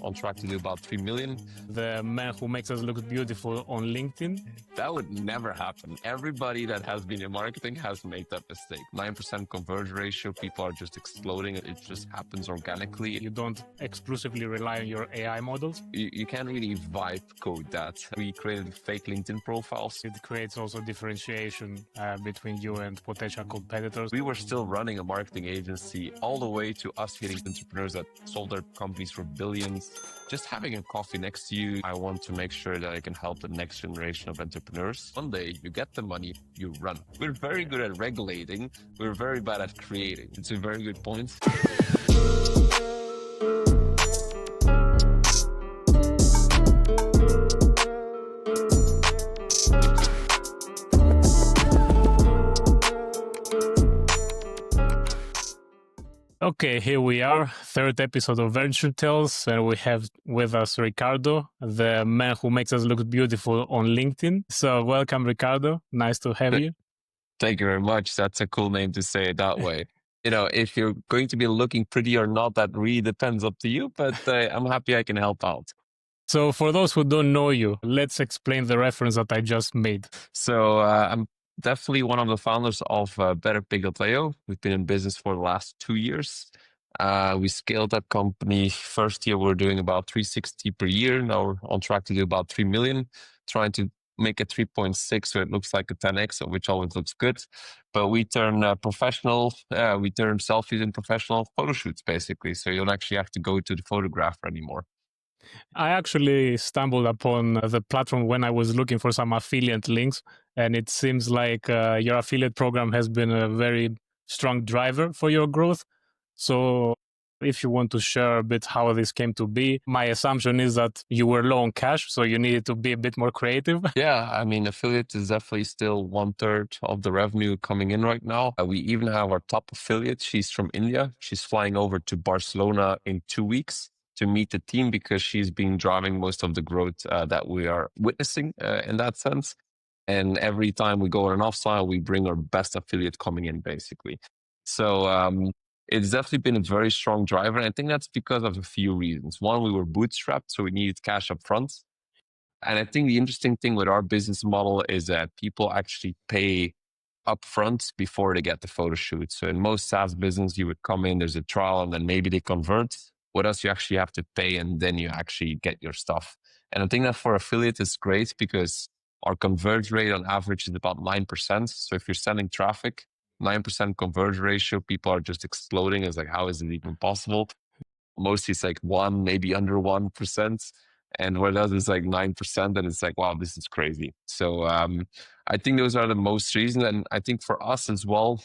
on track to do about 3 million. The man who makes us look beautiful on LinkedIn. That would never happen. Everybody that has been in marketing has made that mistake. 9% conversion ratio, people are just exploding. It just happens organically. You don't exclusively rely on your AI models. You can't really vibe code that. We created fake LinkedIn profiles. It creates also differentiation between you and potential competitors. We were still running a marketing agency all the way to us hitting entrepreneurs that sold their companies for billions. Just having a coffee next to you, I want to make sure that I can help the next generation of entrepreneurs. One day you get the money, you run. We're very good at regulating. We're very bad at creating. It's a very good point. Okay, here we are, third episode of VentureTales, and we have with us Ricardo, the man who makes us look beautiful on LinkedIn. So welcome, Ricardo. Nice to have you. Thank you very much. That's a cool name to say it that way. If you're going to be looking pretty or not, that really depends up to you, but I'm happy I can help out. So for those who don't know you, let's explain the reference that I just made. So I'm definitely one of the founders of BetterPic.io. We've been in business for the last 2 years. We scaled that company. First year, we're doing about 360 per year. Now we're on track to do about 3 million, trying to make it 3.6 so it looks like a 10x, which always looks good. But we turn professional, we turn selfies in professional photo shoots, basically. So you don't actually have to go to the photographer anymore. I actually stumbled upon the platform when I was looking for some affiliate links, and it seems like your affiliate program has been a very strong driver for your growth. So if you want to share a bit how this came to be, my assumption is that you were low on cash, so you needed to be a bit more creative. Yeah, I mean, affiliate is definitely still 1/3 of the revenue coming in right now. We even have our top affiliate. She's from India. She's flying over to Barcelona in 2 weeks to meet the team because she's been driving most of the growth that we are witnessing in that sense. And every time we go on an offsite, we bring our best affiliate coming in, basically. So it's definitely been a very strong driver. And I think that's because of a few reasons. One, we were bootstrapped, so we needed cash up front. And I think the interesting thing with our business model is that people actually pay upfront before they get the photo shoot. So in most SaaS business, you would come in, there's a trial, and then maybe they convert. What else you actually have to pay, and then you actually get your stuff. And I think that for affiliate is great because our conversion rate on average is about 9%. So if you're sending traffic, 9% conversion ratio, people are just exploding. It's like, how is it even possible? Mostly it's like 1, maybe under 1%. And what else is like 9%, and it's like, wow, this is crazy. So I think those are the most reasons. And I think for us as well,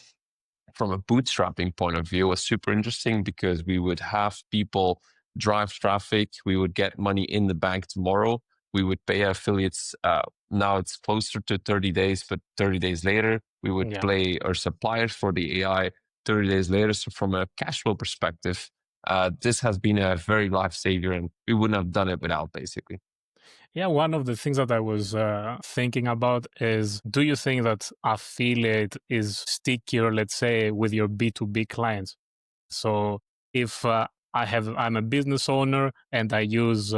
from a bootstrapping point of view, was super interesting because we would have people drive traffic. We would get money in the bank tomorrow. We would pay affiliates. Now it's closer to 30 days, but 30 days later, we would pay our suppliers for the AI 30 days later. So from a cash flow perspective, this has been a very lifesaver, and we wouldn't have done it without, basically. Yeah, one of the things that I was thinking about is, do you think that affiliate is stickier, let's say, with your B2B clients? So if I'm a business owner and I use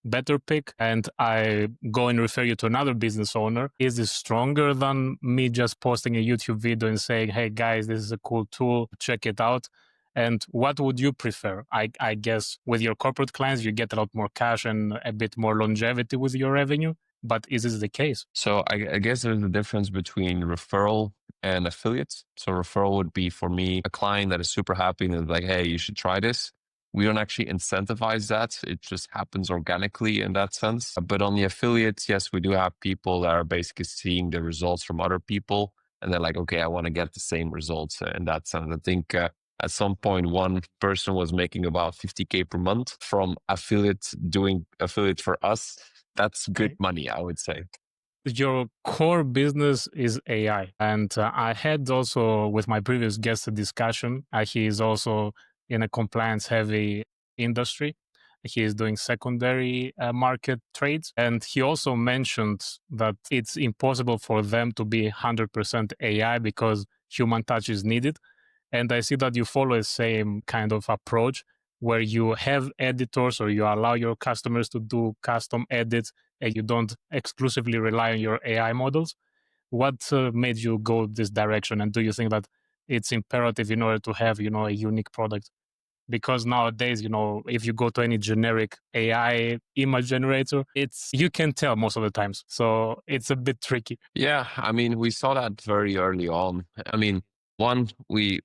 BetterPic and I go and refer you to another business owner, is this stronger than me just posting a YouTube video and saying, hey guys, this is a cool tool, check it out? And what would you prefer? I guess with your corporate clients, you get a lot more cash and a bit more longevity with your revenue. But is this the case? So I guess there's a difference between referral and affiliates. So referral would be for me, a client that is super happy and is like, hey, you should try this. We don't actually incentivize that. It just happens organically in that sense. But on the affiliates, yes, we do have people that are basically seeing the results from other people. And they're like, okay, I want to get the same results in that sense. I think at some point, one person was making about 50K per month from affiliates doing affiliate for us. That's good money, I would say. Your core business is AI. And I had also with my previous guest a discussion. He is also in a compliance heavy industry. He is doing secondary market trades. And he also mentioned that it's impossible for them to be 100% AI because human touch is needed. And I see that you follow the same kind of approach. where you have editors or you allow your customers to do custom edits and you don't exclusively rely on your AI models. What made you go this direction? And do you think that it's imperative in order to have, a unique product? Because nowadays, if you go to any generic AI image generator, you can tell most of the times. So it's a bit tricky. Yeah, I mean, we saw that very early on. I mean, one, we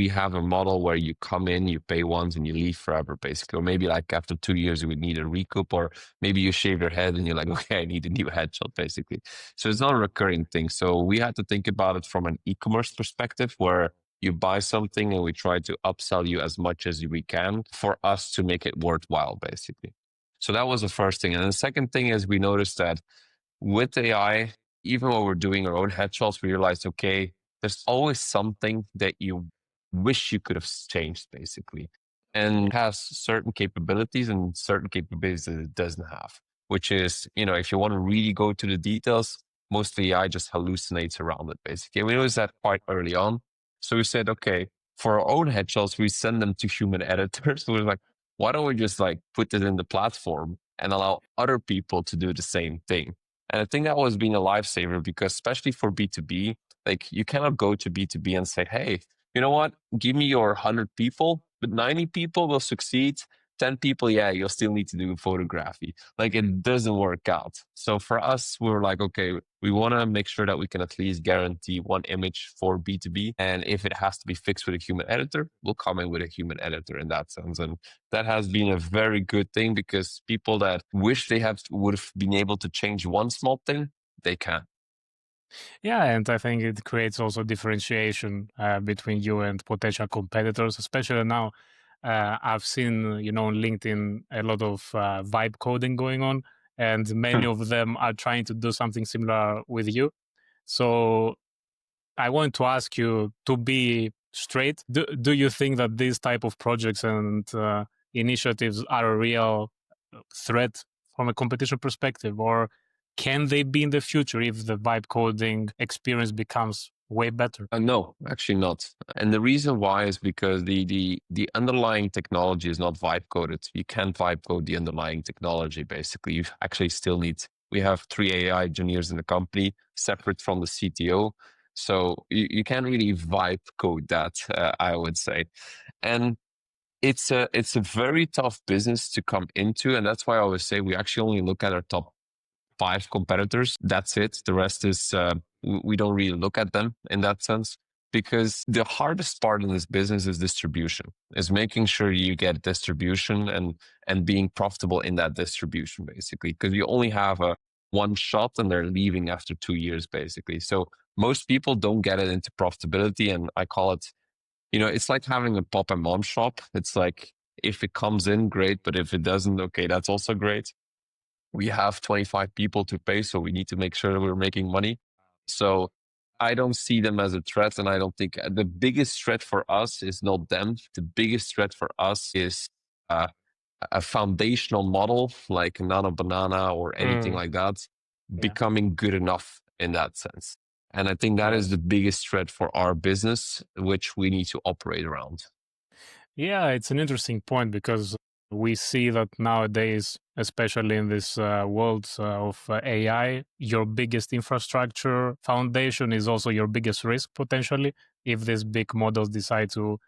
have a model where you come in, you pay once, and you leave forever, basically. Or maybe like after 2 years, you would need a recoup, or maybe you shave your head and you're like, okay, I need a new headshot, basically. So it's not a recurring thing. So we had to think about it from an e-commerce perspective, where you buy something and we try to upsell you as much as we can for us to make it worthwhile, basically. So that was the first thing. And the second thing is we noticed that with AI, even when we're doing our own headshots, we realized, okay, there's always something that you wish you could have changed, basically. And it has certain capabilities and certain capabilities that it doesn't have, which is, if you want to really go to the details, most AI just hallucinates around it, basically. And we noticed that quite early on. So we said, okay, for our own headshots, we send them to human editors. So we're like, why don't we just like put it in the platform and allow other people to do the same thing? And I think that was being a lifesaver because especially for B2B, like you cannot go to B2B and say, hey, you know what? Give me your 100 people, but 90 people will succeed. 10 people, yeah, you'll still need to do photography. Like it doesn't work out. So for us, we were like, okay, we want to make sure that we can at least guarantee one image for B2B. And if it has to be fixed with a human editor, we'll come in with a human editor in that sense. And that has been a very good thing because people that wish they would have been able to change one small thing, they can. Yeah, and I think it creates also differentiation between you and potential competitors, especially now. I've seen, on LinkedIn, a lot of vibe coding going on, and many of them are trying to do something similar with you. So I want to ask you, to be straight, do you think that these type of projects and initiatives are a real threat from a competition perspective, or can they be in the future if the vibe coding experience becomes way better? No, actually not. And the reason why is because the underlying technology is not vibe coded. You can't vibe code the underlying technology. Basically, you actually still need. We have 3 AI engineers in the company, separate from the CTO. So you can't really vibe code that. I would say, and it's a very tough business to come into, and that's why I always say we actually only look at our top 5 competitors. That's it. The rest is we don't really look at them in that sense because the hardest part in this business is distribution. Is making sure you get distribution and being profitable in that distribution basically because you only have a one shot and they're leaving after 2 years basically. So most people don't get it into profitability, and I call it, it's like having a pop and mom shop. It's like if it comes in, great, but if it doesn't, okay, that's also great. We have 25 people to pay, so we need to make sure that we're making money. So I don't see them as a threat, and I don't think the biggest threat for us is not them. The biggest threat for us is uh, a foundational model like Nano Banana or anything Mm, like that yeah. becoming good enough in that sense. And I think that is the Yes. biggest threat for our business, which we need to operate around. Yeah, it's an interesting point because we see that nowadays, especially in this world of AI, your biggest infrastructure foundation is also your biggest risk potentially if these big models decide to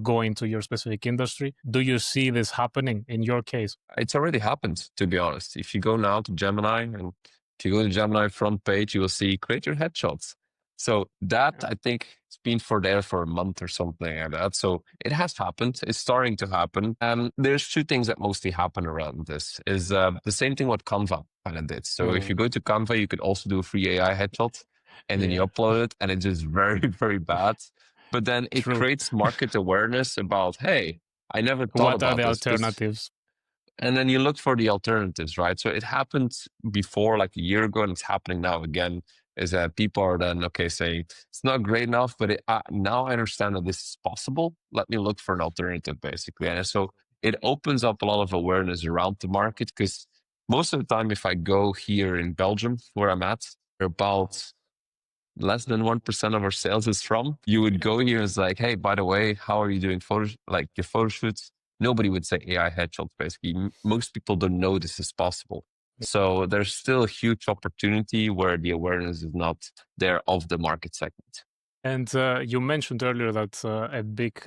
go into your specific industry. Do you see this happening in your case? It's already happened, to be honest. If you go now to Gemini and if you go to Gemini front page, you will see create your headshots. So that Yeah. I think it's been there for a month or something like that. So it has happened. It's starting to happen. There's 2 things that mostly happen around this. Is the same thing what Canva kind of did. So if you Mm, go to Canva, you could also do a free AI headshot, and then you yeah, upload it, and it's just very very bad. But then it true. creates market awareness about, hey, I never thought What are about the this because alternatives? and then you look for the alternatives, right? So it happened before, like a year ago, and it's happening now again. Is that people are then okay saying it's not great enough, but now I understand that this is possible. Let me look for an alternative, basically. And so it opens up a lot of awareness around the market because most of the time, if I go here in Belgium, where I'm at, about less than 1% of our sales is from. You would go here and it's like, hey, by the way, how are you doing like your photo shoots? nobody would say AI headshots. Basically, most people don't know this is possible. So there's still a huge opportunity where the awareness is not there of the market segment. And you mentioned earlier that a big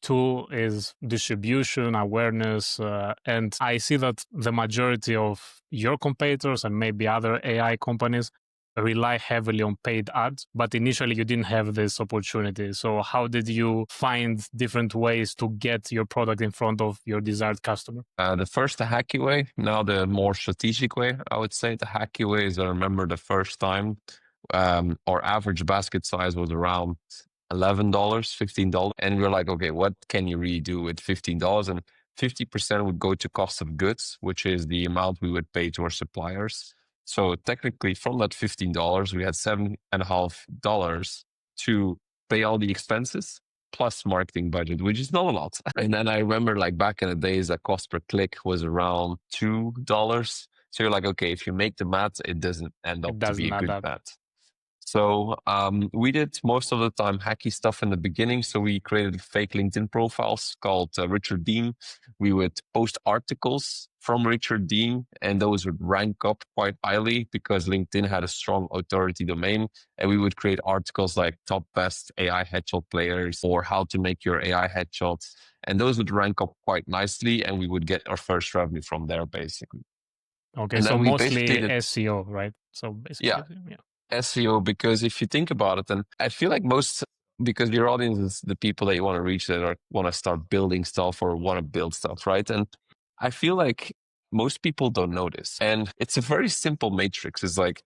tool is distribution, awareness. And I see that the majority of your competitors and maybe other AI companies rely heavily on paid ads, but initially you didn't have this opportunity. So how did you find different ways to get your product in front of your desired customer? The first, the hacky way, now the more strategic way, I would say. The hacky way is, I remember the first time our average basket size was around $11, $15. And we're like, okay, what can you really do with $15? And 50% would go to cost of goods, which is the amount we would pay to our suppliers. So technically from that $15, we had $7.50 to pay all the expenses plus marketing budget, which is not a lot. And then I remember like back in the days, that cost per click was around $2. So you're like, okay, if you make the math, it doesn't end up It to be doesn't a add good up. math. So we did most of the time hacky stuff in the beginning. So we created fake LinkedIn profiles called Richard Dean. We would post articles from Richard Dean, and those would rank up quite highly because LinkedIn had a strong authority domain. And we would create articles like top best AI headshot players or how to make your AI headshots. And those would rank up quite nicely, and we would get our first revenue from there, basically. Okay, And so then we basically mostly did, SEO, right? So basically, yeah, yeah. SEO, because if you think about it, and I feel like most, because your audience is the people that you want to reach that are want to start building stuff or want to build stuff, right? And I feel like most people don't know this. And it's a very simple matrix. It's like,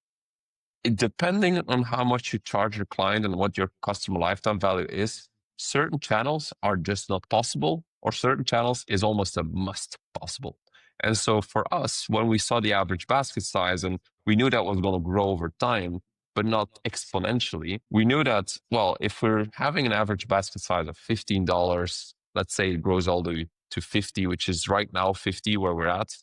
depending on how much you charge your client and what your customer lifetime value is, certain channels are just not possible, or certain channels is almost a must possible. And so for us, when we saw the average basket size and we knew that was going to grow over time, but not exponentially, we knew that, well, if we're having an average basket size of $15, let's say it grows all the way to 50, which is right now 50 where we're at,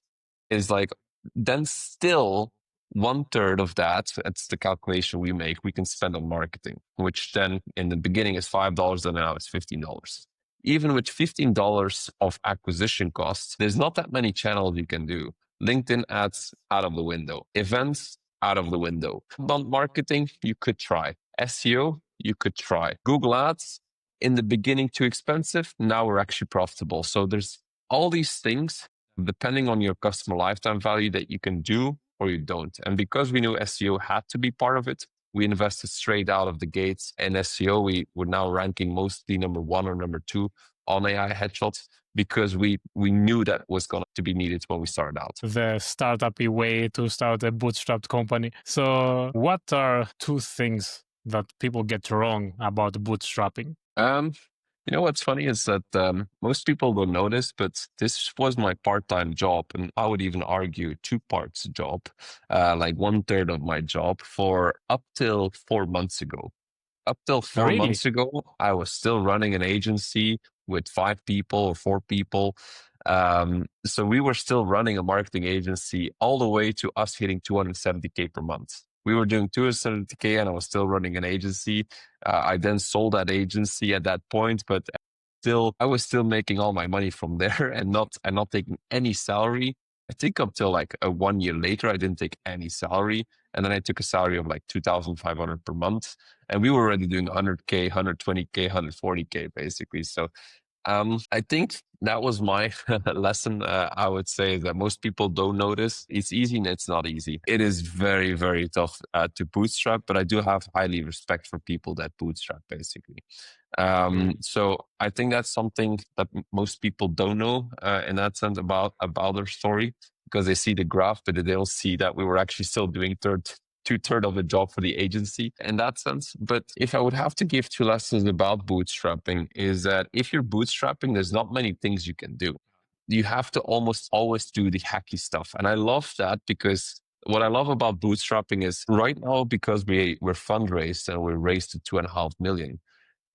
is like, then still 1/3 of that, that's the calculation we make, we can spend on marketing, which then in the beginning is $5 and now it's $15. Even with $15 of acquisition costs, there's not that many channels you can do. LinkedIn ads out of the window, events out of the window. Outbound marketing, you could try. SEO, you could try. Google ads, in the beginning too expensive. Now we're actually profitable. So there's all these things depending on your customer lifetime value that you can do or you don't. And because we knew SEO had to be part of it, we invested straight out of the gates. And SEO, we were now ranking mostly number 1 or number 2 on AI headshots because we knew that was going to be needed when we started out. The startup-y way to start a bootstrapped company. So what are 2 things that people get wrong about bootstrapping? You know what's funny is that most people don't know this, but this was my part-time job, and I would even argue 2 parts job, like 1/3 of my job for up till 4 months ago. Up till four Really? months ago, I was still running an agency with 5 people or 4 people. So we were still running a marketing agency all the way to us hitting 270K per month. We were doing 270K and I was still running an agency. I then sold that agency at that point, but still, I was still making all my money from there and not taking any salary. I think up till like 1 year later, I didn't take any salary. And then I took a salary of like 2,500 per month. And we were already doing 100K, 120K, 140K basically. So I think that was my lesson. I would say that most people don't notice. It's easy and it's not easy. It is very, very tough to bootstrap, but I do have highly respect for people that bootstrap basically. So I think that's something that most people don't know in that sense about their story, because they see the graph, but they don't see that we were actually still doing 2/3 of a job for the agency in that sense. But if I would have to give 2 lessons about bootstrapping, is that if you're bootstrapping, there's not many things you can do. You have to almost always do the hacky stuff. And I love that, because what I love about bootstrapping is right now, because we're fundraised and we're raised to 2.5 million,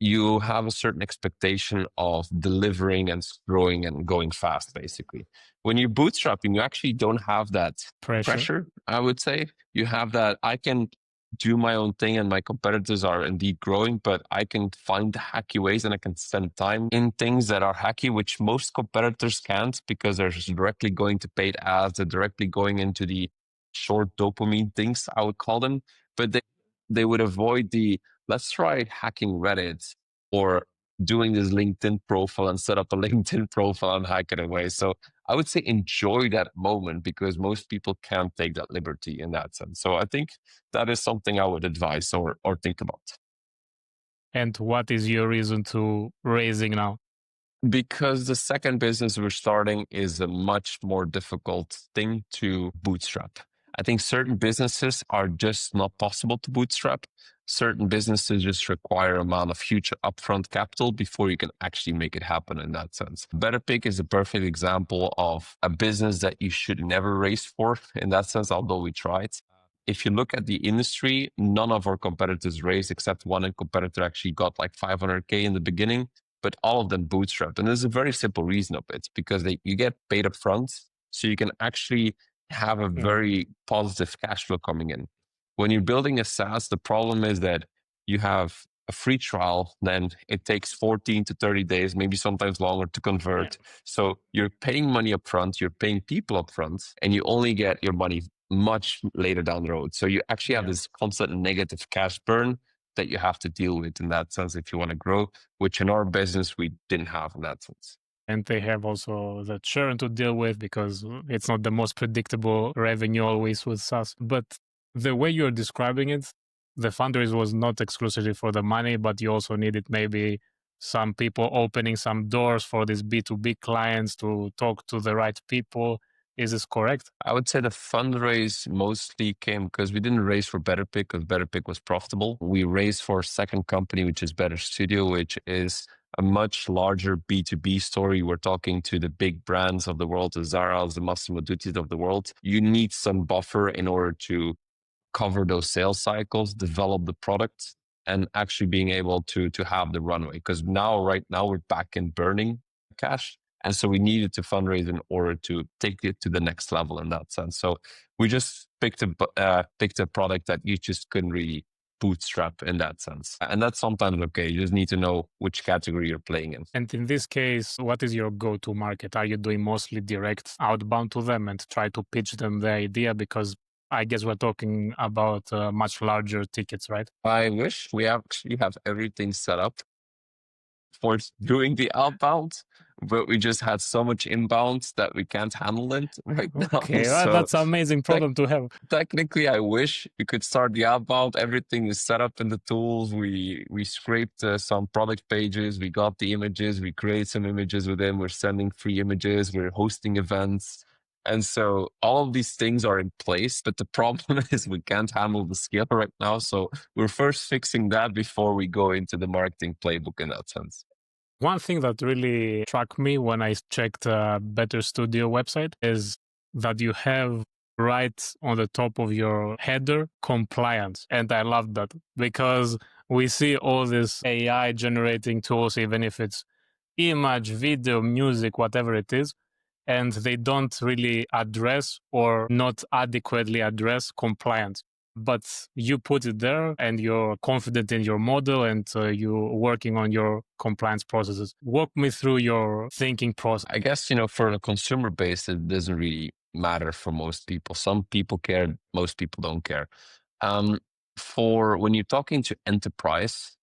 you have a certain expectation of delivering and growing and going fast, basically. When you're bootstrapping, you actually don't have that Pressure. pressure, I would say. You have that, I can do my own thing and my competitors are indeed growing, but I can find hacky ways and I can spend time in things that are hacky, which most competitors can't because they're just directly going to paid ads, they're directly going into the short dopamine things, I would call them. But they would avoid the let's try hacking Reddit or doing this LinkedIn profile and set up a LinkedIn profile and hack it away. So I would say enjoy that moment because most people can't take that liberty in that sense. So I think that is something I would advise or think about. And what is your reason to raising now? Because the second business we're starting is a much more difficult thing to bootstrap. I think certain businesses are just not possible to bootstrap. Certain businesses just require amount of huge upfront capital before you can actually make it happen in that sense. BetterPic is a perfect example of a business that you should never raise for in that sense, although we tried. If you look at the industry, none of our competitors raised except one competitor actually got like 500K in the beginning, but all of them bootstrapped. And there's a very simple reason of it because you get paid up front. So you can actually have a Mm. very positive cash flow coming in. When you're building a SaaS, the problem is that you have a free trial, then it takes 14 to 30 days, maybe sometimes longer to convert. Yeah. So you're paying money up front, you're paying people up front, and you only get your money much later down the road. So you actually have Yeah. this constant negative cash burn that you have to deal with in that sense if you want to grow, which in our business we didn't have in that sense. And they have also the churn to deal with because it's not the most predictable revenue always with SaaS. But the way you're describing it, the fundraise was not exclusively for the money, but you also needed maybe some people opening some doors for these B2B clients to talk to the right people. Is this correct? I would say the fundraise mostly came because we didn't raise for BetterPic because BetterPic was profitable. We raised for a second company, which is BetterStudio, which is a much larger B2B story. We're talking to the big brands of the world, the Zara's, the Massimo Dutti's of the world. You need some buffer in order to cover those sales cycles, develop the product, and actually being able to have the runway. Because right now we're back in burning cash. And so we needed to fundraise in order to take it to the next level in that sense. So we just picked a product that you just couldn't really bootstrap in that sense. And that's sometimes okay. You just need to know which category you're playing in. And in this case, what is your go to market? Are you doing mostly direct outbound to them and try to pitch them the idea? Because I guess we're talking about much larger tickets, right? I wish we actually have everything set up for doing the outbound, but we just had so much inbound that we can't handle it right now. Okay, well, So that's an amazing problem to have. technically, I wish we could start the outbound. Everything is set up in the tools. We scraped some product pages. We got the images. We create some images with them. We're sending free images. We're hosting events. And so all of these things are in place, but the problem is we can't handle the scale right now. So we're first fixing that before we go into the marketing playbook in that sense. One thing that really struck me when I checked BetterStudio website is that you have right on the top of your header compliance. And I love that because we see all this AI generating tools, even if it's image, video, music, whatever it is, and they don't really address or not adequately address compliance. But you put it there and you're confident in your model and you're working on your compliance processes. Walk me through your thinking process. I guess, for a consumer base, it doesn't really matter for most people. Some people care, most people don't care. For when you're talking to enterprise,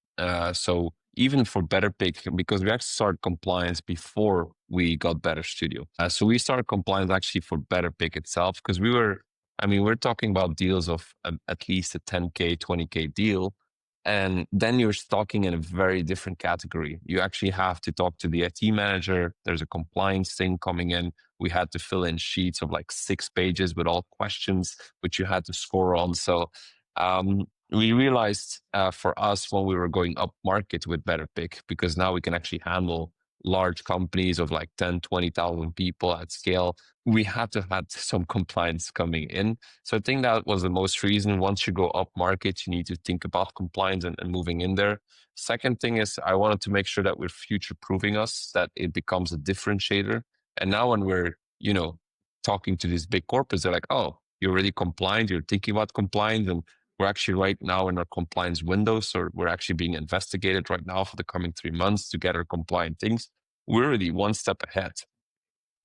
so even for BetterPic, because we actually started compliance before we got BetterStudio. So we started compliance actually for BetterPic itself because we're talking about deals of at least a 10K, 20K deal. And then you're talking in a very different category. You actually have to talk to the IT manager. There's a compliance thing coming in. We had to fill in sheets of like 6 pages with all questions, which you had to score on. So we realized for us when we were going up market with BetterPic, because now we can actually handle large companies of like 10, 20,000 people at scale, we had to have some compliance coming in. So I think that was the most reason. Once you go up market, you need to think about compliance and moving in there. Second thing is I wanted to make sure that we're future proofing us, that it becomes a differentiator. And now when we're, talking to these big corporates, they're like, oh, you're already compliant. You're thinking about compliance. And We're actually right now in our compliance window. So we're actually being investigated right now for the coming 3 months to get our compliant things. We're already one step ahead.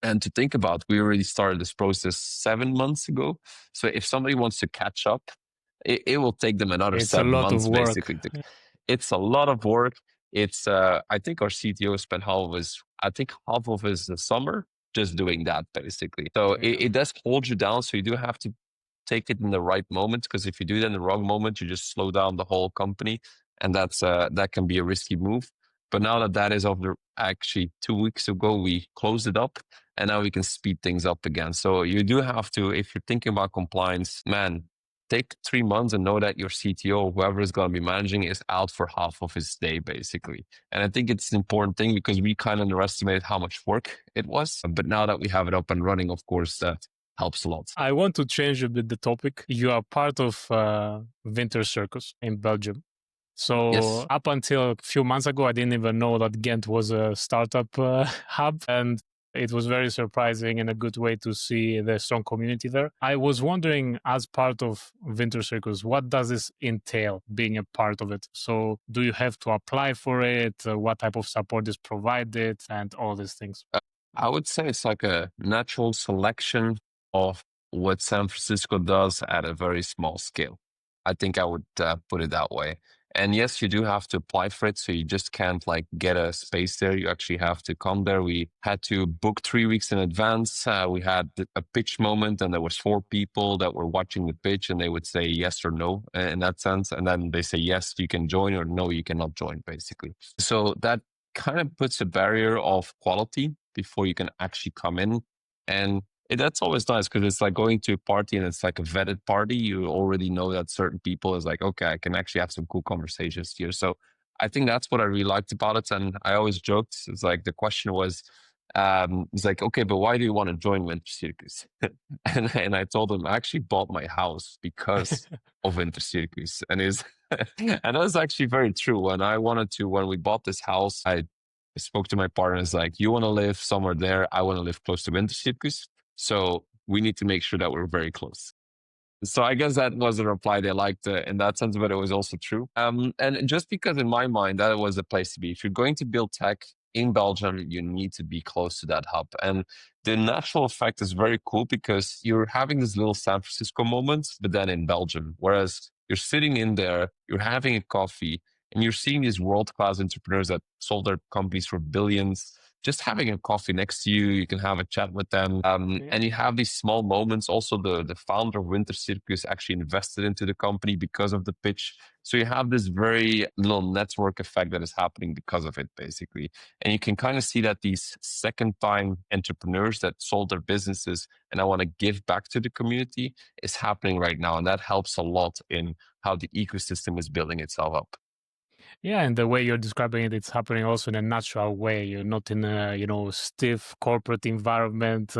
And to think about, we already started this process 7 months ago. So if somebody wants to catch up, it will take them another It's a seven lot of months, work. basically. It's a lot of work. It's, I think our CTO spent half of his summer just doing that, basically. So Yeah. it does hold you down. So you do have to take it in the right moment, because if you do that in the wrong moment, you just slow down the whole company, and that can be a risky move. But now that is over, actually 2 weeks ago, we closed it up, and now we can speed things up again. So you do have to, if you're thinking about compliance, man, take 3 months and know that your CTO, whoever is going to be managing, is out for half of his day, basically. And I think it's an important thing, because we kind of underestimated how much work it was. But now that we have it up and running, of course, that helps a lot. I want to change a bit the topic. You are part of Winter Circus in Belgium. So Yes. up until a few months ago, I didn't even know that Ghent was a startup hub. And it was very surprising and a good way to see the strong community there. I was wondering, as part of Winter Circus, what does this entail, being a part of it? So do you have to apply for it? What type of support is provided and all these things? I would say it's like a natural selection of what San Francisco does at a very small scale. I think I would put it that way. And yes, you do have to apply for it. So you just can't like get a space there. You actually have to come there. We had to book 3 weeks in advance. We had a pitch moment, and there was 4 people that were watching the pitch, and they would say yes or no in that sense. And then they say, yes, you can join, or no, you cannot join, basically. So that kind of puts a barrier of quality before you can actually come in. And that's always nice, because it's like going to a party and it's like a vetted party. You already know that certain people is like, okay, I can actually have some cool conversations here. So I think that's what I really liked about it. And I always joked, it's like the question was, it's like, okay, but why do you want to join Winter Circus? and I told him I actually bought my house because of Winter Circus. And and that was actually very true. When we bought this house, I spoke to my partner, and it's like, you want to live somewhere there, I want to live close to Winter Circus. So we need to make sure that we're very close. So I guess that was a reply they liked in that sense, but it was also true. And just because in my mind that was the place to be. If you're going to build tech in Belgium, you need to be close to that hub. And the natural effect is very cool, because you're having this little San Francisco moment, but then in Belgium. Whereas you're sitting in there, you're having a coffee, and you're seeing these world-class entrepreneurs that sold their companies for billions, just having a coffee next to you, you can have a chat with them. And you have these small moments. Also, the founder of Winter Circus actually invested into the company because of the pitch. So you have this very little network effect that is happening because of it, basically. And you can kind of see that these second-time entrepreneurs that sold their businesses and I want to give back to the community is happening right now. And that helps a lot in how the ecosystem is building itself up. Yeah, and the way you're describing it, it's happening also in a natural way. You're not in a, stiff corporate environment,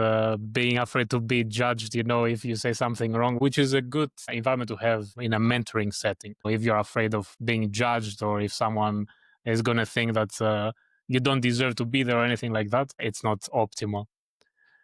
being afraid to be judged, if you say something wrong, which is a good environment to have in a mentoring setting. If you're afraid of being judged, or if someone is going to think that you don't deserve to be there or anything like that, it's not optimal.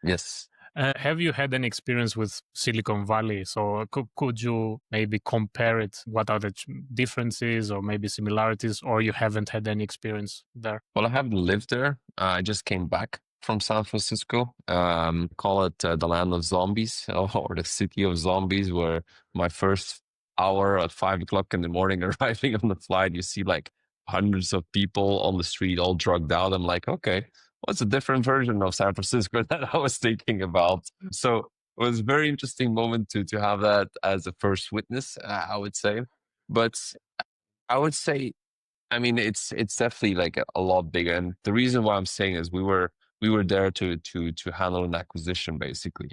Yes. Have you had any experience with Silicon Valley? So could you maybe compare it? What are the differences or maybe similarities, or you haven't had any experience there? Well, I haven't lived there. I just came back from San Francisco. Call it the land of zombies or the city of zombies, where my first hour at 5 o'clock in the morning arriving on the flight, you see like hundreds of people on the street, all drugged out. I'm like, okay, what's a different version of San Francisco that I was thinking about? So it was a very interesting moment to have that as a first witness, I would say. But I would say, I mean, it's definitely like a lot bigger. And the reason why I'm saying is we were there to handle an acquisition, basically.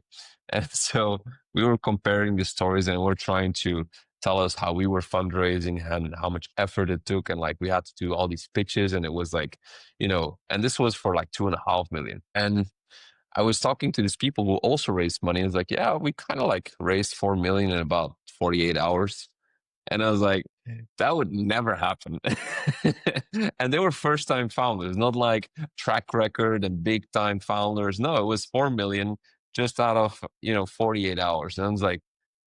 And so we were comparing the stories, and we're trying to tell us how we were fundraising and how much effort it took. And like we had to do all these pitches, and it was like, and this was for like 2.5 million. And I was talking to these people who also raised money. And it's like, yeah, we kind of like raised 4 million in about 48 hours. And I was like, that would never happen. And they were first time founders, not like track record and big time founders. No, it was 4 million just out of, 48 hours. And I was like,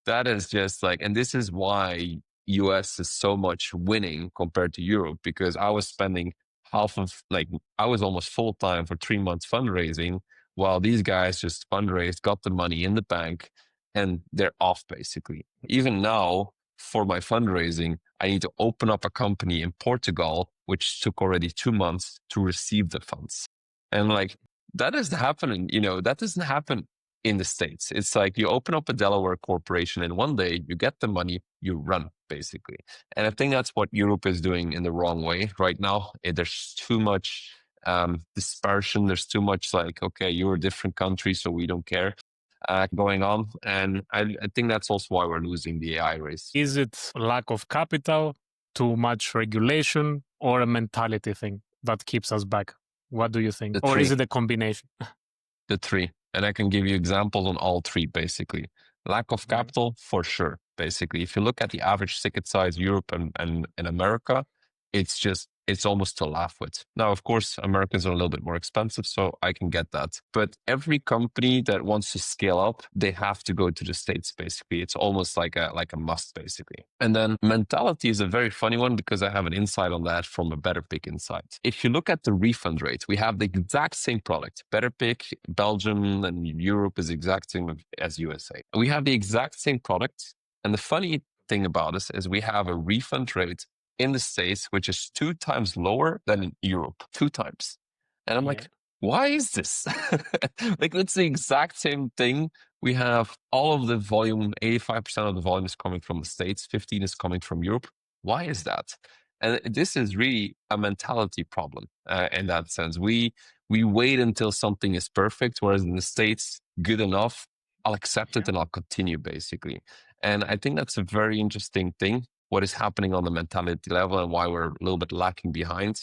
That is just like, and this is why US is so much winning compared to Europe, because I was spending half of like, I was almost full time for 3 months fundraising, while these guys just fundraised, got the money in the bank, and they're off basically. Even now, for my fundraising, I need to open up a company in Portugal, which took already 2 months to receive the funds. And like, that doesn't happen, that doesn't happen in the States. It's like you open up a Delaware corporation and one day you get the money, you run basically. And I think that's what Europe is doing in the wrong way right now. There's too much dispersion. There's too much like, okay, you're a different country, so we don't care going on. And I think that's also why we're losing the AI race. Is it lack of capital, too much regulation, or a mentality thing that keeps us back? What do you think? The Or is three. it a combination? The three. And I can give you examples on all three, basically. Lack of capital, for sure. Basically, if you look at the average ticket size, Europe and America, it's almost to laugh with. Now, of course, Americans are a little bit more expensive, so I can get that. But every company that wants to scale up, they have to go to the States, basically. It's almost like a must, basically. And then mentality is a very funny one because I have an insight on that from a BetterPic insight. If you look at the refund rate, we have the exact same product. BetterPic, Belgium, and Europe is exact same as USA. We have the exact same product. And the funny thing about this is we have a refund rate in the States, which is 2 times lower than in Europe, 2 times. And I'm like, why is this? Like, it's the exact same thing. We have all of the volume, 85% of the volume is coming from the States, 15 is coming from Europe. Why is that? And this is really a mentality problem in that sense. We wait until something is perfect, whereas in the States, good enough, I'll accept it and I'll continue basically. And I think that's a very interesting thing, what is happening on the mentality level and why we're a little bit lacking behind.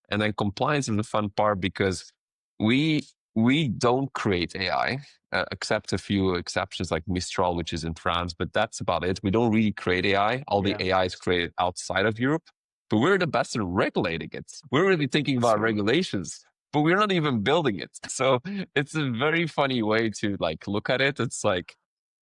And then compliance is the fun part because we don't create AI, except a few exceptions like Mistral, which is in France, but that's about it. We don't really create AI. All the AI is created outside of Europe, but we're the best at regulating it. We're really thinking about regulations, but we're not even building it. So it's a very funny way to like look at it. It's like,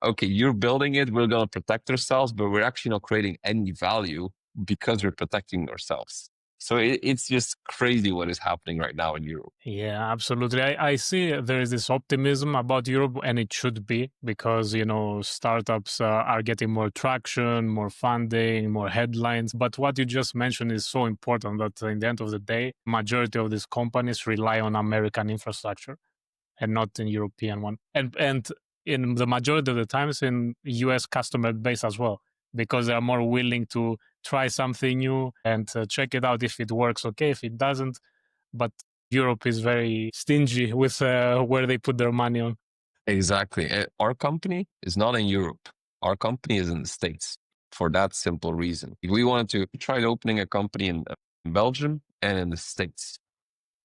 okay, you're building it, we're going to protect ourselves, but we're actually not creating any value because we're protecting ourselves. So it's just crazy what is happening right now in Europe. Yeah, absolutely. I see there is this optimism about Europe, and it should be because, startups are getting more traction, more funding, more headlines. But what you just mentioned is so important that in the end of the day, majority of these companies rely on American infrastructure and not in European one. And in the majority of the times in US customer base as well, because they are more willing to try something new and check it out if it works okay, if it doesn't. But Europe is very stingy with where they put their money on. Exactly. Our company is not in Europe. Our company is in the States for that simple reason. We wanted to try opening a company in Belgium and in the States.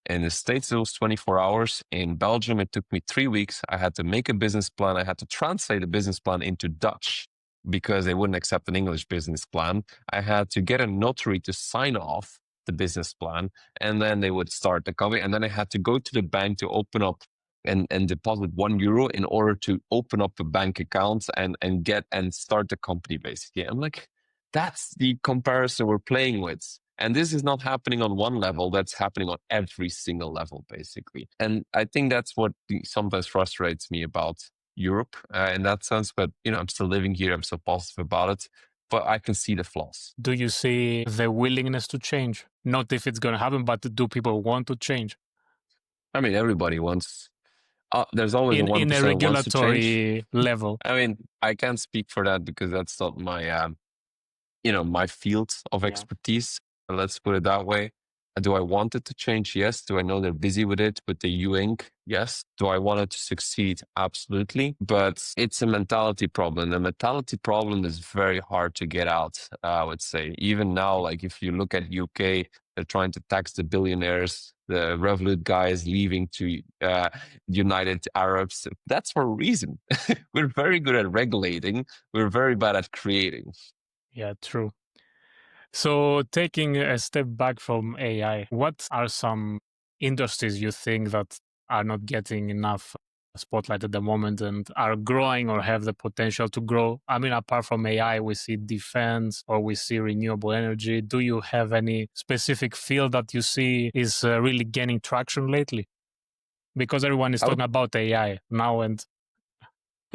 In the States, it was 24 hours. In Belgium, it took me 3 weeks. I had to make a business plan. I had to translate the business plan into Dutch because they wouldn't accept an English business plan. I had to get a notary to sign off the business plan, and then they would start the company. And then I had to go to the bank to open up and deposit €1 in order to open up a bank account and start the company basically. I'm like, that's the comparison we're playing with. And this is not happening on one level, that's happening on every single level, basically. And I think that's what sometimes frustrates me about Europe in that sense. But, I'm still living here. I'm so positive about it. But I can see the flaws. Do you see the willingness to change? Not if it's going to happen, but do people want to change? I mean, everybody wants, there's always a In a 1% who wants to change. regulatory level. I mean, I can't speak for that because that's not my, my field of expertise. Let's put it that way. Do I want it to change? Yes. Do I know they're busy with it with the U Inc? Yes. Do I want it to succeed? Absolutely. But it's a mentality problem. The mentality problem is very hard to get out, I would say. Even now, like if you look at UK, they're trying to tax the billionaires. The Revolut guy is leaving to United Arabs. That's for a reason. We're very good at regulating. We're very bad at creating. Yeah, true. So taking a step back from AI, what are some industries you think that are not getting enough spotlight at the moment and are growing or have the potential to grow? I mean, apart from AI, we see defense or we see renewable energy. Do you have any specific field that you see is really gaining traction lately? Because everyone is I would talking about AI now. And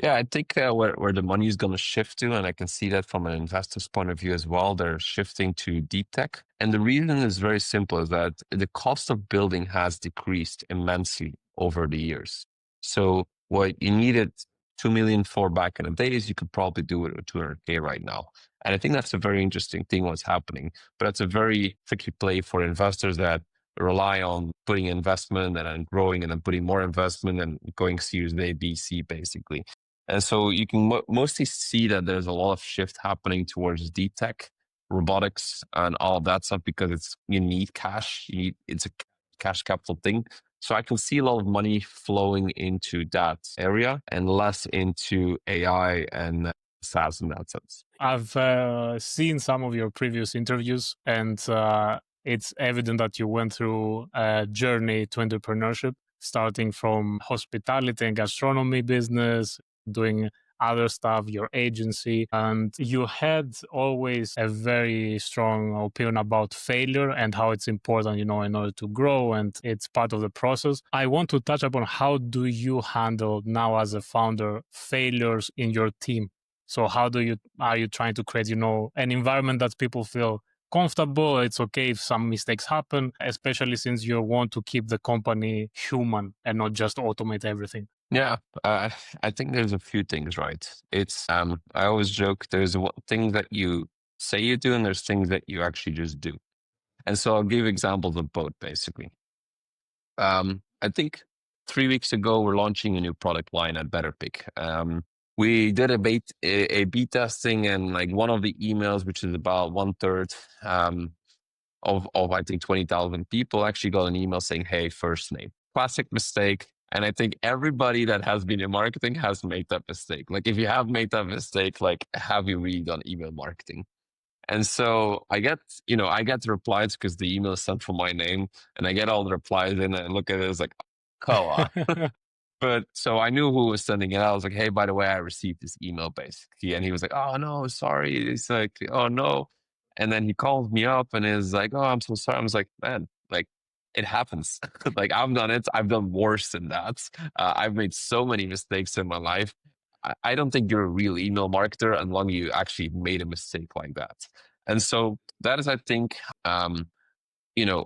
Yeah, I think where the money is going to shift to, and I can see that from an investor's point of view as well, they're shifting to deep tech. And the reason is very simple, is that the cost of building has decreased immensely over the years. So what you needed 2 million for back in the days, you could probably do it with 200K right now. And I think that's a very interesting thing what's happening. But it's a very tricky play for investors that rely on putting investment and then growing and then putting more investment and going Series A, B, C, basically. And so you can mostly see that there's a lot of shift happening towards deep tech, robotics, and all of that stuff because you need cash. It's a cash capital thing. So I can see a lot of money flowing into that area and less into AI and SaaS in that sense. I've seen some of your previous interviews, and it's evident that you went through a journey to entrepreneurship, starting from hospitality and gastronomy business, doing other stuff, your agency, and you had always a very strong opinion about failure and how it's important, in order to grow, and it's part of the process. I want to touch upon how do you handle now as a founder failures in your team? So how are you trying to create, an environment that people feel comfortable? It's okay if some mistakes happen, especially since you want to keep the company human and not just automate everything. Yeah, I think there's a few things, right? It's I always joke there's things that you say you do and there's things that you actually just do. And so I'll give examples of both, basically. I think 3 weeks ago we're launching a new product line at BetterPic. We did a B testing, and like one of the emails, which is about 1/3 of I think 20,000 people, actually got an email saying, "Hey, first name." Classic mistake. And I think everybody that has been in marketing has made that mistake. Like if you have made that mistake, like have you really done email marketing? And so I get the replies because the email is sent from my name, and I get all the replies and I look at it, it's like, come on. But so I knew who was sending it. I was like, hey, by the way, I received this email basically. And he was like, oh no, sorry. It's like, oh no. And then he calls me up and is like, oh, I'm so sorry. I was like, man, like it happens. Like I've done it. I've done worse than that. I've made so many mistakes in my life. I don't think you're a real email marketer unless you actually made a mistake like that. And so that is, I think,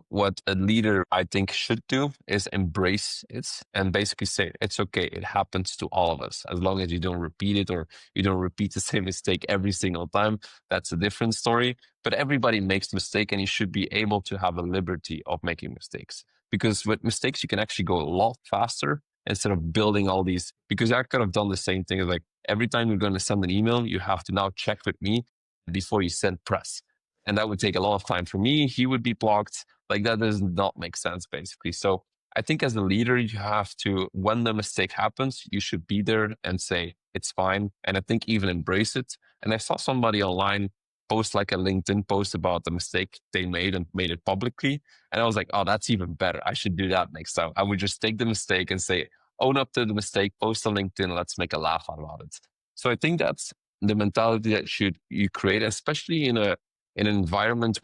what a leader I think should do is embrace it and basically say it's okay. It happens to all of us. As long as you don't repeat it or you don't repeat the same mistake every single time, that's a different story. But everybody makes mistake, and you should be able to have a liberty of making mistakes, because with mistakes you can actually go a lot faster instead of building all these. Because I could have done the same thing. Like every time you're going to send an email, you have to now check with me before you send press. And that would take a lot of time for me. He would be blocked. Like that does not make sense, basically. So I think as a leader, you have to, when the mistake happens, you should be there and say, it's fine. And I think even embrace it. And I saw somebody online post like a LinkedIn post about the mistake they made and made it publicly. And I was like, oh, that's even better. I should do that next time. I would just take the mistake and say, own up to the mistake, post on LinkedIn, let's make a laugh out about it. So I think that's the mentality that you create, especially in an environment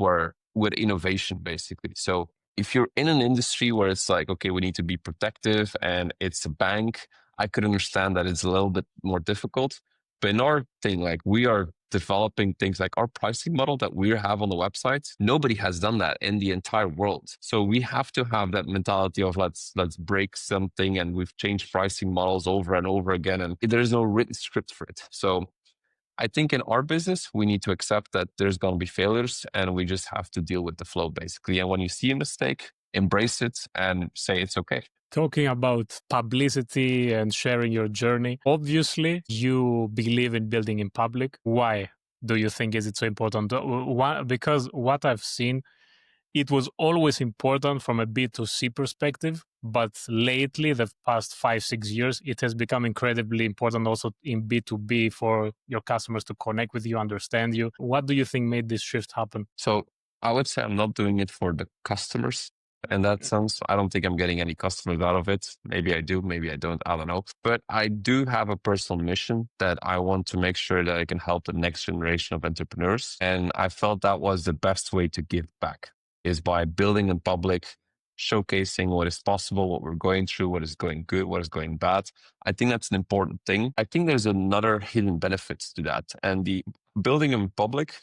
with innovation, basically. So if you're in an industry where it's like, okay, we need to be protective and it's a bank, I could understand that it's a little bit more difficult. But in our thing, like we are developing things like our pricing model that we have on the website. Nobody has done that in the entire world. So we have to have that mentality of let's break something, and we've changed pricing models over and over again, and there's no written script for it. So I think in our business, we need to accept that there's going to be failures, and we just have to deal with the flow, basically. And when you see a mistake, embrace it and say it's okay. Talking about publicity and sharing your journey, obviously you believe in building in public. Why do you think is it so important? Because what I've seen, it was always important from a B2C perspective, but lately, the past 5-6 years, it has become incredibly important also in B2B for your customers to connect with you, understand you. What do you think made this shift happen? So I would say I'm not doing it for the customers. in that sense. I don't think I'm getting any customers out of it. Maybe I do, maybe I don't. I don't know. But I do have a personal mission that I want to make sure that I can help the next generation of entrepreneurs. And I felt that was the best way to give back is by building in public, showcasing what is possible, what we're going through, what is going good, what is going bad. I think that's an important thing. I think there's another hidden benefits to that. And the building in public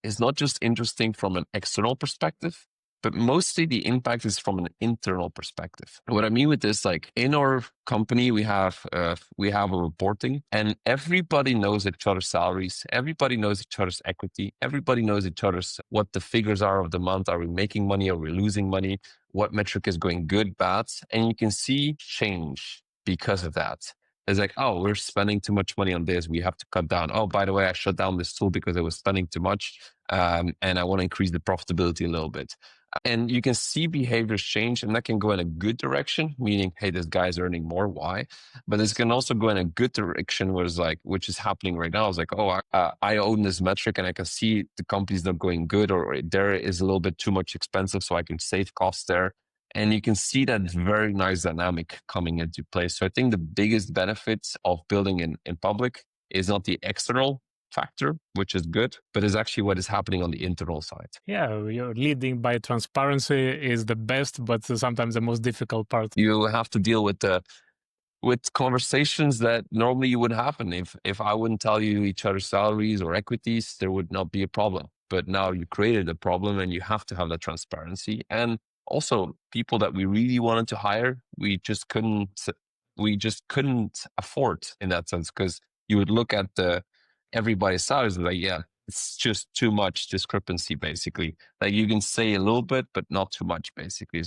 is not just interesting from an external perspective, but mostly the impact is from an internal perspective. What I mean with this, like in our company, we have a reporting, and everybody knows each other's salaries. Everybody knows each other's equity. Everybody knows each other's what the figures are of the month. Are we making money? Are we losing money? What metric is going good, bad? And you can see change because of that. It's like, oh, we're spending too much money on this. We have to cut down. Oh, by the way, I shut down this tool because I was spending too much. And I want to increase the profitability a little bit. And you can see behaviors change, and that can go in a good direction, meaning, hey, this guy's earning more. Why? But this can also go in a good direction, where it's like, which is happening right now. It's like, oh, I own this metric, and I can see the company's not going good, or there is a little bit too much expensive, so I can save costs there. And you can see that very nice dynamic coming into place. So I think the biggest benefits of building in public is not the external factor, which is good, but is actually what is happening on the internal side. Yeah, you're leading by transparency is the best, but sometimes the most difficult part. You have to deal with conversations that normally you wouldn't happen. If I wouldn't tell you each other's salaries or equities, there would not be a problem. But now you created a problem, and you have to have that transparency. And also, people that we really wanted to hire, we just couldn't afford in that sense, because you would look at everybody's salaries and like, yeah, it's just too much discrepancy, basically. Like you can say a little bit, but not too much, basically.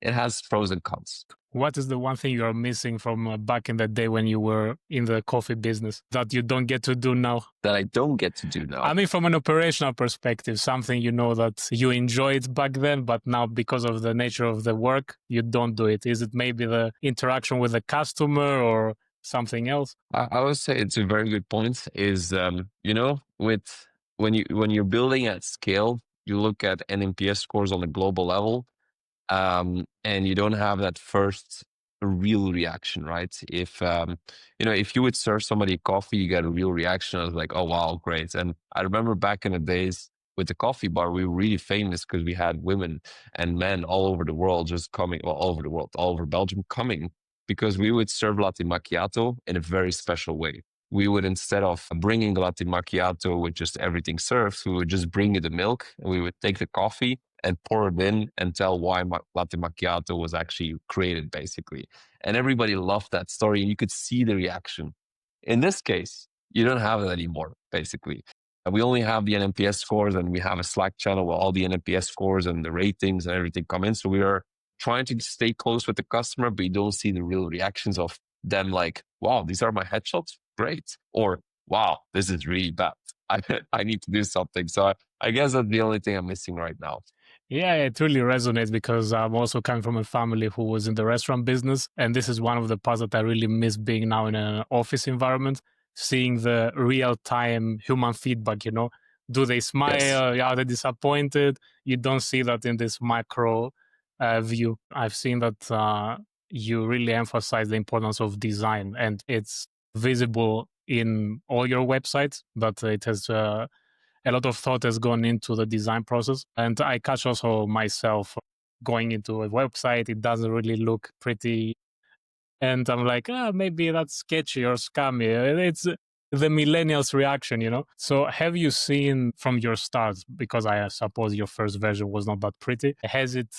It has pros and cons. What is the one thing you're missing from back in the day when you were in the coffee business that you don't get to do now? That I don't get to do now. I mean, from an operational perspective, something you know that you enjoyed back then, but now because of the nature of the work, you don't do it. Is it maybe the interaction with the customer or something else? I would say it's a very good point. Is with when you're building at scale, you look at NPS scores on a global level, and you don't have that first real reaction, right? If you would serve somebody coffee, you get a real reaction. I was like, oh wow, great. And I remember back in the days with the coffee bar, we were really famous because we had women and men all over the world just coming, well, all over the world, all over Belgium coming, because we would serve latte macchiato in a very special way. We would, instead of bringing latte macchiato with just everything served, we would just bring you the milk, and we would take the coffee and pour it in and tell why latte macchiato was actually created, basically. And everybody loved that story, and you could see the reaction. In this case, you don't have that anymore, basically. And we only have the NPS scores, and we have a Slack channel where all the NPS scores and the ratings and everything come in. So we are trying to stay close with the customer, but you don't see the real reactions of them like, wow, these are my headshots. Great. Or, wow, this is really bad. I need to do something. So I guess that's the only thing I'm missing right now. Yeah, it really resonates because I'm also coming from a family who was in the restaurant business. And this is one of the parts that I really miss being now in an office environment, seeing the real time human feedback, Do they smile? Yes. Are they disappointed? You don't see that in this macro view. I've seen that you really emphasize the importance of design, and it's visible in all your websites that it has a lot of thought has gone into the design process. And I catch also myself going into a website, it doesn't really look pretty. And I'm like, maybe that's sketchy or scammy. It's the millennials reaction. So have you seen from your start, because I suppose your first version was not that pretty, has it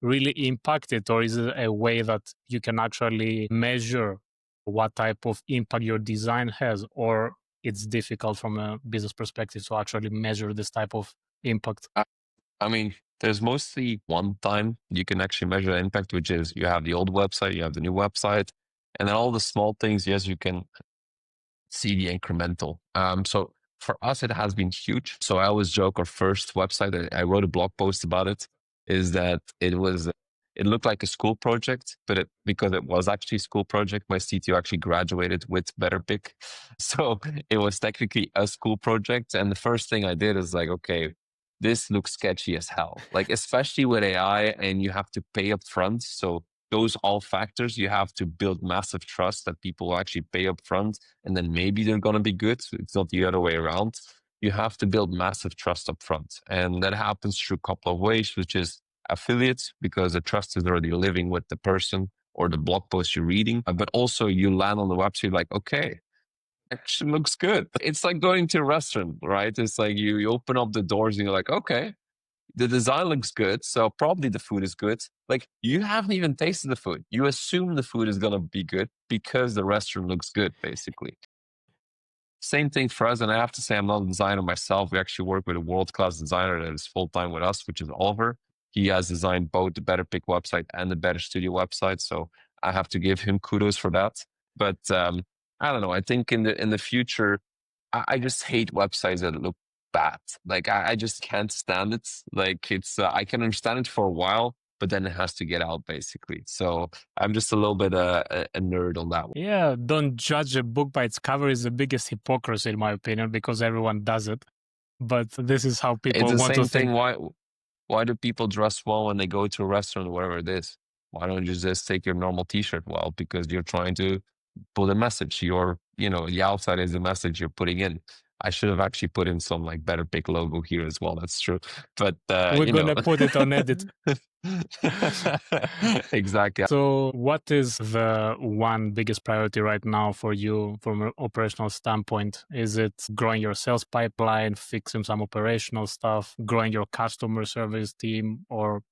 really impacted, or is it a way that you can actually measure what type of impact your design has, or it's difficult from a business perspective to actually measure this type of impact? I mean, there's mostly one time you can actually measure the impact, which is you have the old website, you have the new website, and then all the small things, yes, you can see the incremental. So for us, it has been huge. So I always joke, our first website, I wrote a blog post about it, is that it looked like a school project, but because it was actually a school project, my CTO actually graduated with BetterPic. So it was technically a school project. And the first thing I did is like, okay, this looks sketchy as hell. Like, especially with AI and you have to pay up front. So those all factors, you have to build massive trust that people will actually pay up front and then maybe they're going to be good. It's not the other way around. You have to build massive trust up front. And that happens through a couple of ways, which is affiliates, because the trust is already living with the person or the blog post you're reading. But also you land on the website like, okay, actually looks good. It's like going to a restaurant, right? It's like you open up the doors and you're like, okay, the design looks good. So probably the food is good. Like, you haven't even tasted the food. You assume the food is going to be good because the restaurant looks good, basically. Same thing for us. And I have to say, I'm not a designer myself. We actually work with a world-class designer that is full-time with us, which is Oliver. He has designed both the BetterPic website and the BetterStudio website. So I have to give him kudos for that. But I don't know. I think in the future, I just hate websites that look bad. Like, I just can't stand it. Like, it's I can understand it for a while, but then it has to get out, basically. So I'm just a little bit a nerd on that one. Yeah, don't judge a book by its cover is the biggest hypocrisy, in my opinion, because everyone does it. But this is how It's people the want to same thing. think. Why do people dress well when they go to a restaurant or whatever it is? Why don't you just take your normal t-shirt? Well, because you're trying to put a message. The outside is the message you're putting in. I should have actually put in some like BetterPic logo here as well. That's true. But We're going to put it on edit. Exactly. So what is the one biggest priority right now for you from an operational standpoint? Is it growing your sales pipeline, fixing some operational stuff, growing your customer service team, or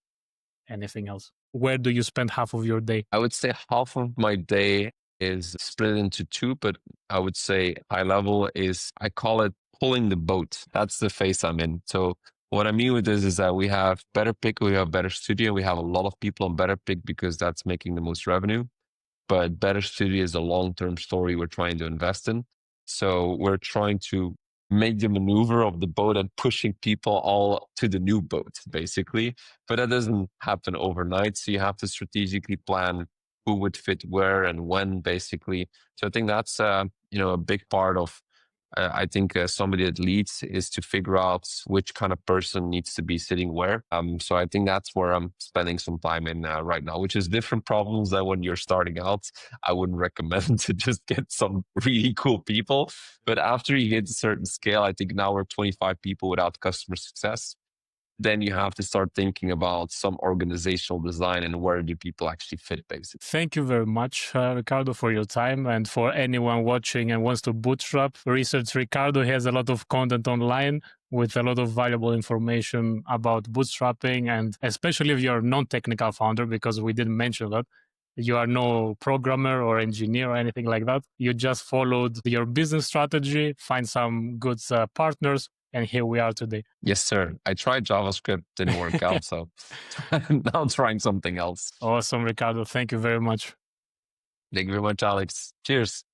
anything else? Where do you spend half of your day? I would say half of my day is split into two, but I would say high level is, I call it pulling the boat. That's the phase I'm in. So what I mean with this is that we have BetterPic, we have BetterStudio, we have a lot of people on BetterPic because that's making the most revenue. But BetterStudio is a long-term story we're trying to invest in. So we're trying to make the maneuver of the boat and pushing people all to the new boat, basically. But that doesn't happen overnight. So you have to strategically plan who would fit where and when, basically. So I think that's a big part of I think somebody that leads is to figure out which kind of person needs to be sitting where. So I think that's where I'm spending some time in right now, which is different problems than when you're starting out. I wouldn't recommend to just get some really cool people. But after you hit a certain scale, I think now we're 25 people without customer success. Then you have to start thinking about some organizational design and where do people actually fit, basically. Thank you very much, Ricardo, for your time. And for anyone watching and wants to bootstrap, research Ricardo. He has a lot of content online with a lot of valuable information about bootstrapping, and especially if you're a non-technical founder, because we didn't mention that. You are no programmer or engineer or anything like that. You just followed your business strategy, find some good partners, and here we are today. Yes, sir. I tried JavaScript, didn't work out. So now I'm trying something else. Awesome, Ricardo. Thank you very much. Thank you very much, Alex. Cheers.